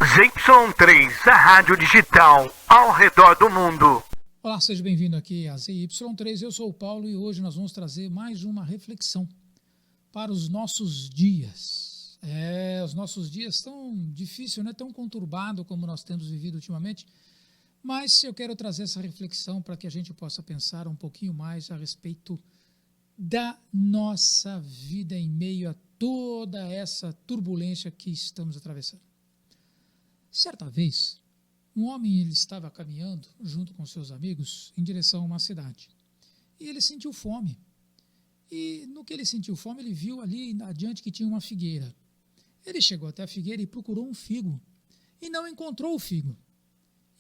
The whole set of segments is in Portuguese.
ZY3, a rádio digital ao redor do mundo. Olá, seja bem-vindo aqui a ZY3, eu sou o Paulo e hoje nós vamos trazer mais uma reflexão para os nossos dias. Os nossos dias tão difíceis, né? Tão conturbado como nós temos vivido ultimamente, mas eu quero trazer essa reflexão para que a gente possa pensar um pouquinho mais a respeito da nossa vida em meio a toda essa turbulência que estamos atravessando. Certa vez, um homem ele estava caminhando junto com seus amigos em direção a uma cidade. E ele sentiu fome. E no que ele sentiu fome, ele viu ali adiante que tinha uma figueira. Ele chegou até a figueira e procurou um figo. E não encontrou o figo.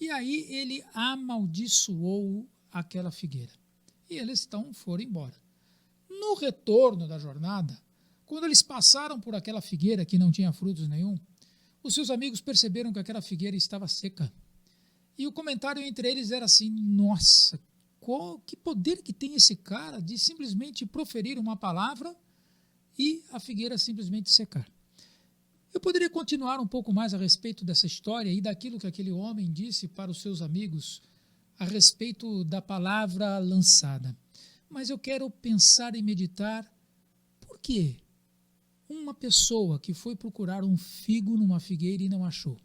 E aí ele amaldiçoou aquela figueira. E eles então foram embora. No retorno da jornada, quando eles passaram por aquela figueira que não tinha frutos nenhum, os seus amigos perceberam que aquela figueira estava seca. E o comentário entre eles era assim: nossa, que poder que tem esse cara de simplesmente proferir uma palavra e a figueira simplesmente secar. Eu poderia continuar um pouco mais a respeito dessa história e daquilo que aquele homem disse para os seus amigos a respeito da palavra lançada. Mas eu quero pensar e meditar por quê? Uma pessoa que foi procurar um figo numa figueira e não achou,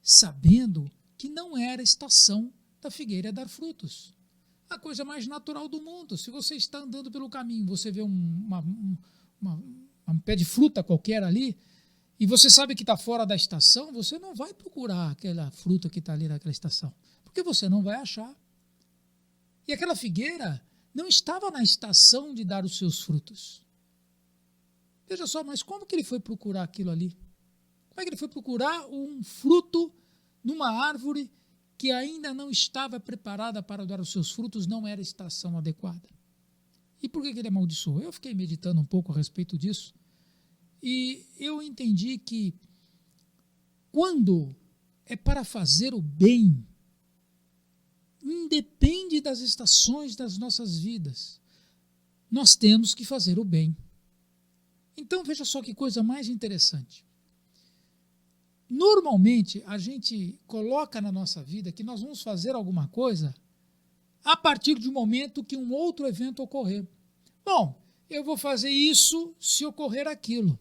sabendo que não era a estação da figueira dar frutos. A coisa mais natural do mundo. Se você está andando pelo caminho, você vê um pé de fruta qualquer ali, e você sabe que está fora da estação, você não vai procurar aquela fruta que está ali naquela estação, porque você não vai achar. E aquela figueira não estava na estação de dar os seus frutos. Veja só, mas como que ele foi procurar aquilo ali? Como é que ele foi procurar um fruto numa árvore que ainda não estava preparada para dar os seus frutos, não era a estação adequada? E por que ele amaldiçoou? Eu fiquei meditando um pouco a respeito disso e eu entendi que quando é para fazer o bem, independe das estações das nossas vidas, nós temos que fazer o bem. Então veja só que coisa mais interessante. Normalmente a gente coloca na nossa vida que nós vamos fazer alguma coisa a partir de um momento que um outro evento ocorrer. Bom, eu vou fazer isso se ocorrer aquilo.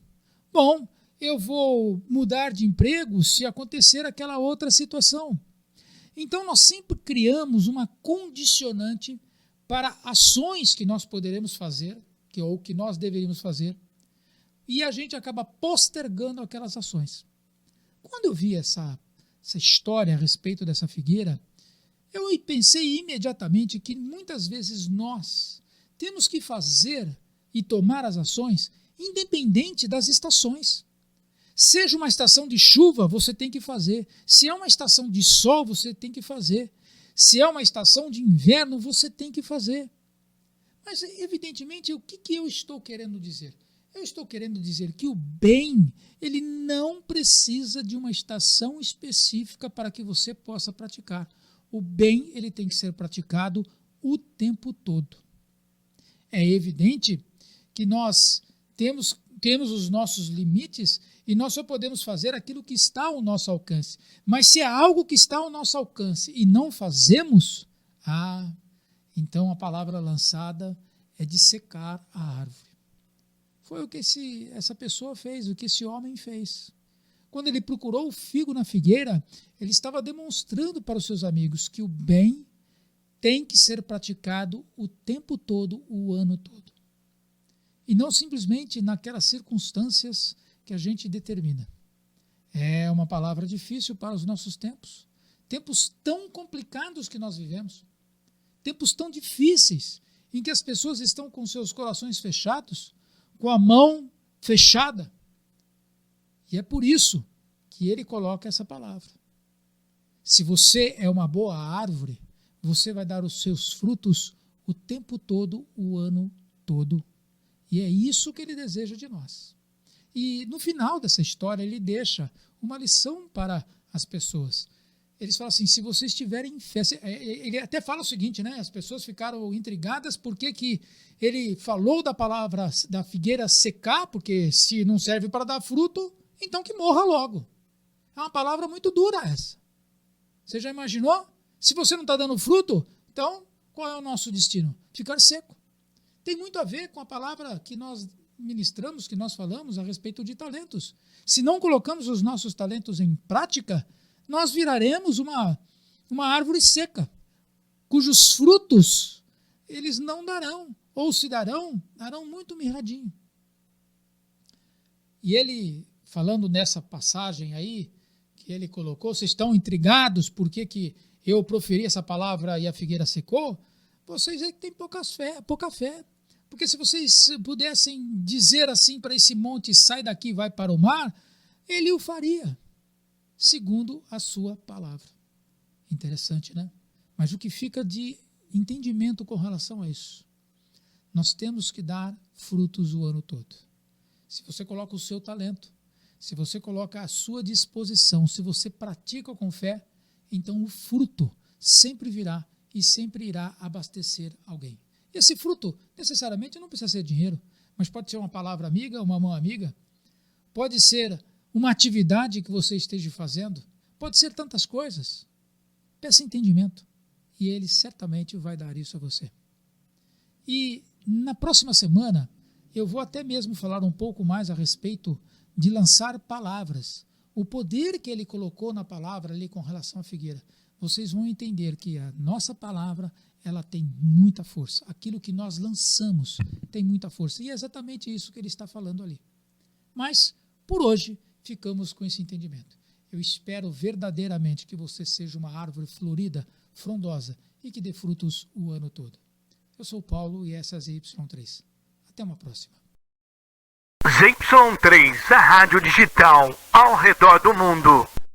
Bom, eu vou mudar de emprego se acontecer aquela outra situação. Então nós sempre criamos uma condicionante para ações que nós poderemos fazer, ou que nós deveríamos fazer, e a gente acaba postergando aquelas ações. Quando eu vi essa história a respeito dessa figueira, eu pensei imediatamente que muitas vezes nós temos que fazer e tomar as ações independente das estações. Seja uma estação de chuva, você tem que fazer. Se é uma estação de sol, você tem que fazer. Se é uma estação de inverno, você tem que fazer. Mas, evidentemente, o que eu estou querendo dizer? Eu estou querendo dizer que o bem, ele não precisa de uma estação específica para que você possa praticar. O bem, ele tem que ser praticado o tempo todo. É evidente que nós temos os nossos limites e nós só podemos fazer aquilo que está ao nosso alcance. Mas se é algo que está ao nosso alcance e não fazemos, então a palavra lançada é de secar a árvore. Foi o que essa pessoa fez, o que esse homem fez. Quando ele procurou o figo na figueira, ele estava demonstrando para os seus amigos que o bem tem que ser praticado o tempo todo, o ano todo. E não simplesmente naquelas circunstâncias que a gente determina. É uma palavra difícil para os nossos tempos. Tempos tão complicados que nós vivemos. Tempos tão difíceis, em que as pessoas estão com seus corações fechados, com a mão fechada. E é por isso que ele coloca essa palavra. Se você é uma boa árvore, você vai dar os seus frutos o tempo todo, o ano todo. E é isso que ele deseja de nós. E no final dessa história, ele deixa uma lição para as pessoas. Eles falam assim: se vocês tiverem fé. Ele até fala o seguinte, né? As pessoas ficaram intrigadas porque que ele falou da palavra da figueira secar, porque se não serve para dar fruto, então que morra logo. É uma palavra muito dura essa. Você já imaginou? Se você não está dando fruto, então qual é o nosso destino? Ficar seco. Tem muito a ver com a palavra que nós ministramos, que nós falamos a respeito de talentos. Se não colocamos os nossos talentos em prática, nós viraremos uma árvore seca, cujos frutos eles não darão, ou se darão muito mirradinho. E ele, falando nessa passagem aí, que ele colocou, vocês estão intrigados por que eu proferi essa palavra e a figueira secou? Vocês aí que têm pouca fé. Porque se vocês pudessem dizer assim para esse monte, sai daqui e vai para o mar, ele o faria, segundo a sua palavra. Interessante, né? Mas o que fica de entendimento com relação a isso? Nós temos que dar frutos o ano todo. Se você coloca o seu talento, se você coloca a sua disposição, se você pratica com fé, então o fruto sempre virá e sempre irá abastecer alguém. Esse fruto, necessariamente, não precisa ser dinheiro, mas pode ser uma palavra amiga, uma mão amiga, pode ser uma atividade que você esteja fazendo, pode ser tantas coisas. Peça entendimento e ele certamente vai dar isso a você. E na próxima semana, eu vou até mesmo falar um pouco mais a respeito de lançar palavras. O poder que ele colocou na palavra ali com relação à figueira. Vocês vão entender que a nossa palavra, ela tem muita força. Aquilo que nós lançamos tem muita força. E é exatamente isso que ele está falando ali. Mas, por hoje, ficamos com esse entendimento. Eu espero verdadeiramente que você seja uma árvore florida, frondosa e que dê frutos o ano todo. Eu sou o Paulo e essa é a ZY3. Até uma próxima. ZY3, a rádio digital ao redor do mundo.